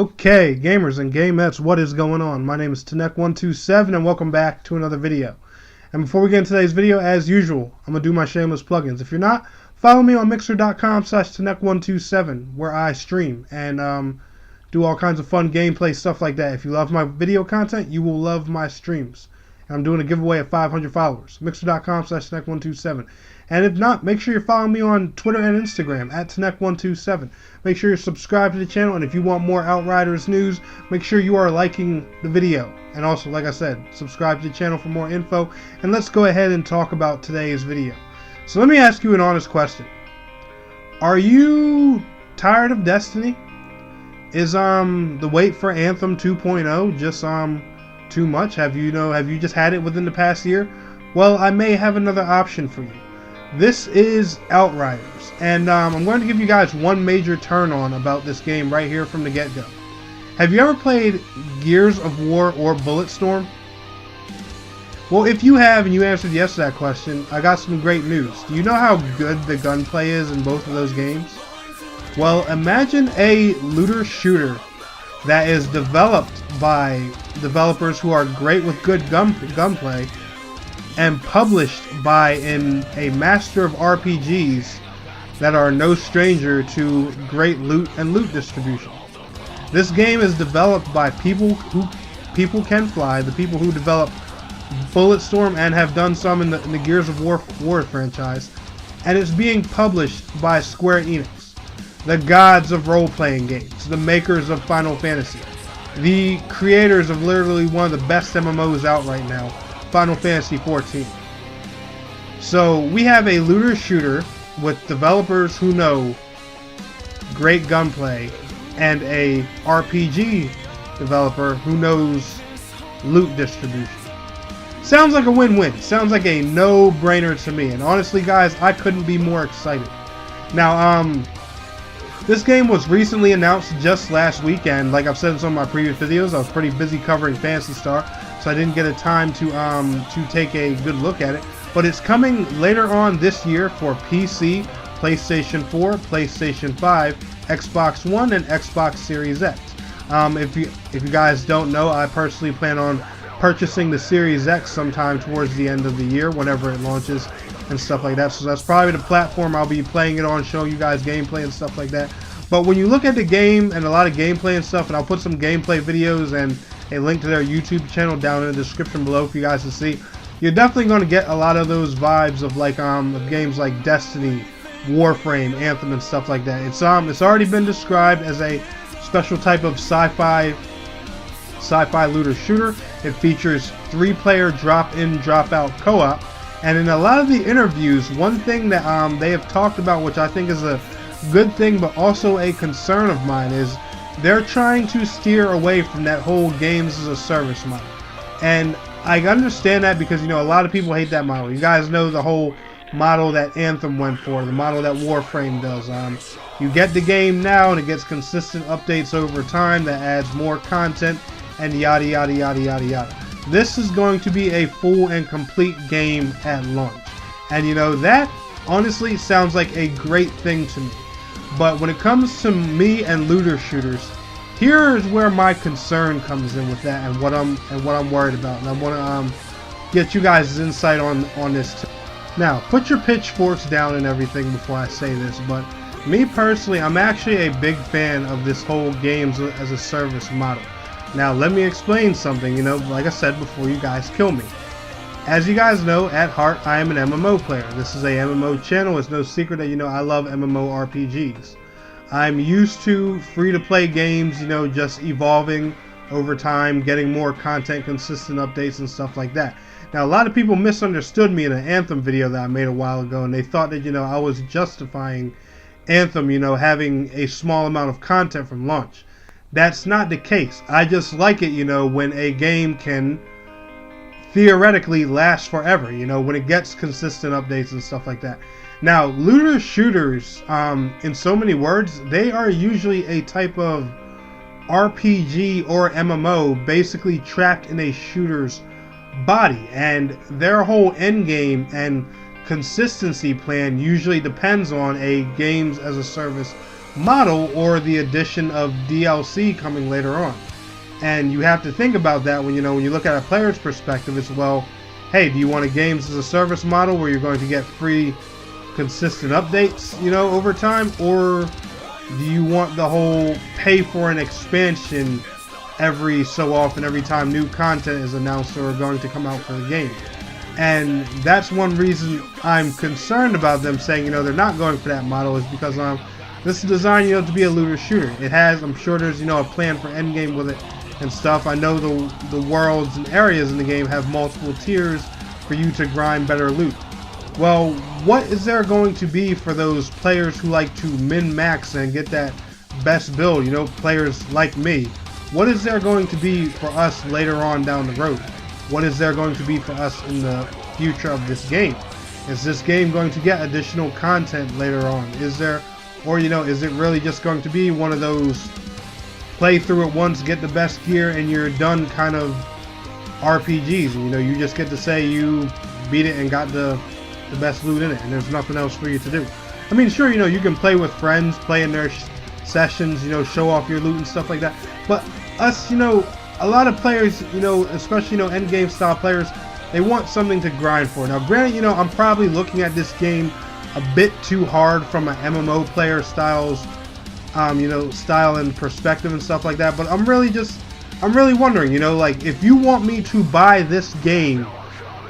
Okay, gamers and gamettes, what is going on? My name is Tanek127 and welcome back to another video. And before we get into today's video, as usual, I'm going to do my shameless plugins. If you're not, follow me on mixer.com/Tanek127 where I stream and do all kinds of fun gameplay stuff like that. If you love my video content, you will love my streams. And I'm doing a giveaway of 500 followers. Mixer.com/Tanek127. And if not, make sure you're following me on Twitter and Instagram at Tanek127. Make sure you're subscribed to the channel, and if you want more Outriders news, make sure you are liking the video. And also, like I said, subscribe to the channel for more info. And let's go ahead and talk about today's video. So let me ask you an honest question. Are you tired of Destiny? Is the wait for Anthem 2.0 just too much? Have you just had it within the past year? Well, I may have another option for you. This is Outriders, and I'm going to give you guys one major turn on about this game right here from the get-go. Have you ever played Gears of War or Bulletstorm? Well, if you have and you answered yes to that question, I got some great news. Do you know how good the gunplay is in both of those games? Well, imagine a looter shooter that is developed by developers who are great with good gunplay and published by a master of RPGs that are no stranger to great loot and loot distribution. This game is developed by people can fly, the people who developed Bulletstorm and have done some in the Gears of War franchise, and it's being published by Square Enix, the gods of role-playing games, the makers of Final Fantasy, the creators of literally one of the best MMOs out right now, Final Fantasy XIV. So we have a looter shooter with developers who know great gunplay and a RPG developer who knows loot distribution. Sounds like a win-win. Sounds like a no-brainer to me. And honestly, guys, I couldn't be more excited. Now, this game was recently announced just last weekend. Like I've said in some of my previous videos, I was pretty busy covering Phantasy Star, so I didn't get a time to take a good look at it. But it's coming later on this year for PC, PlayStation 4, PlayStation 5, Xbox One, and Xbox Series X. If you guys don't know, I personally plan on purchasing the Series X sometime towards the end of the year, whenever it launches and stuff like that. So that's probably the platform I'll be playing it on, showing you guys gameplay and stuff like that. But when you look at the game and a lot of gameplay and stuff, and I'll put some gameplay videos and a link to their YouTube channel down in the description below for you guys to see, you're definitely going to get a lot of those vibes of like of games like Destiny, Warframe, Anthem, and stuff like that. It's already been described as a special type of sci-fi looter shooter. It features 3-player drop-in, drop-out co-op. And in a lot of the interviews, one thing that they have talked about, which I think is a good thing but also a concern of mine, is they're trying to steer away from that whole games as a service model. And I understand that because, you know, a lot of people hate that model. You guys know the whole model that Anthem went for, the model that Warframe does. You get the game now and it gets consistent updates over time that adds more content and yada yada yada yada yada. This is going to be a full and complete game at launch. And you know, that honestly sounds like a great thing to me. But when it comes to me and looter shooters, here is where my concern comes in with that and what I'm worried about. And I want to get you guys' insight on this too. Now, put your pitchforks down and everything before I say this, but me personally, I'm actually a big fan of this whole games as a service model. Now, let me explain something, you know, like I said before you guys kill me. As you guys know, at heart, I am an MMO player. This is a MMO channel. It's no secret that, you know, I love MMORPGs. I'm used to free-to-play games, you know, just evolving over time, getting more content, consistent updates, and stuff like that. Now, a lot of people misunderstood me in an Anthem video that I made a while ago, and they thought that, you know, I was justifying Anthem, you know, having a small amount of content from launch. That's not the case. I just like it, you know, when a game can theoretically last forever, you know, when it gets consistent updates and stuff like that. Now, looter shooters, in so many words, they are usually a type of RPG or MMO basically trapped in a shooter's body, and their whole end game and consistency plan usually depends on a games as a service model or the addition of DLC coming later on. And you have to think about that when you look at a player's perspective as well. Hey, do you want a games as a service model where you're going to get free consistent updates, over time, or do you want the whole pay for an expansion every so often, every time new content is announced or going to come out for the game? And that's one reason I'm concerned about them saying, they're not going for that model, is because this is designed, to be a looter shooter. It has, I'm sure there's, a plan for endgame with it and stuff. I know the worlds and areas in the game have multiple tiers for you to grind better loot. Well, what is there going to be for those players who like to min-max and get that best build, players like me? What is there going to be for us later on down the road? What is there going to be for us in the future of this game? Is this game going to get additional content later on? Is there, or is it really just going to be one of those play through it once, get the best gear, and you're done kind of RPGs? You just get to say you beat it and got the best loot in it, and there's nothing else for you to do. I mean, sure, you can play with friends, play in their sessions, show off your loot and stuff like that. But us, a lot of players, especially, end game style players, they want something to grind for. Now, granted, I'm probably looking at this game a bit too hard from an MMO player style and perspective and stuff like that. But I'm really wondering, like, if you want me to buy this game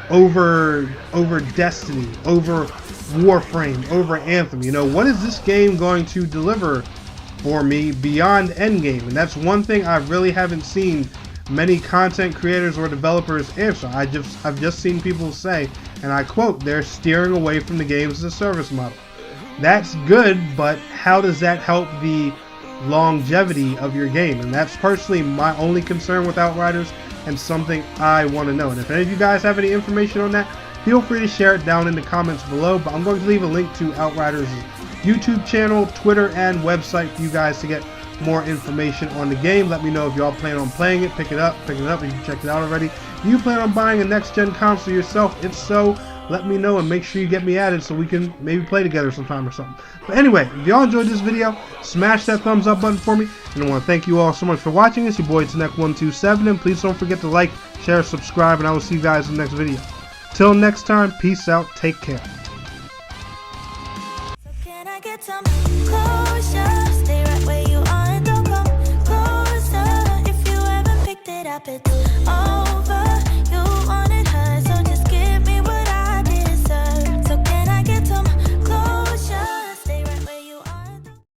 over Destiny, over Warframe, over Anthem, what is this game going to deliver for me beyond endgame? And that's one thing I really haven't seen many content creators or developers answer. I've just seen people say, and I quote, they're steering away from the games as a service model. That's good, but how does that help the longevity of your game? And that's personally my only concern with Outriders, and something I want to know. And if any of you guys have any information on that, feel free to share it down in the comments below. But I'm going to leave a link to Outriders' YouTube channel, Twitter, and website for you guys to get more information on the game. Let me know if y'all plan on playing it, picking it up if you checked it out already. Do you plan on buying a next-gen console yourself? If so, let me know and make sure you get me added so we can maybe play together sometime or something. But anyway, if y'all enjoyed this video, smash that thumbs up button for me. And I want to thank you all so much for watching. It's your boy Tanek127, and please don't forget to like, share, subscribe, and I will see you guys in the next video. Till next time, peace out, take care. So can I get some closure? Stay right where you are and don't come closer. If you haven't picked it up, it's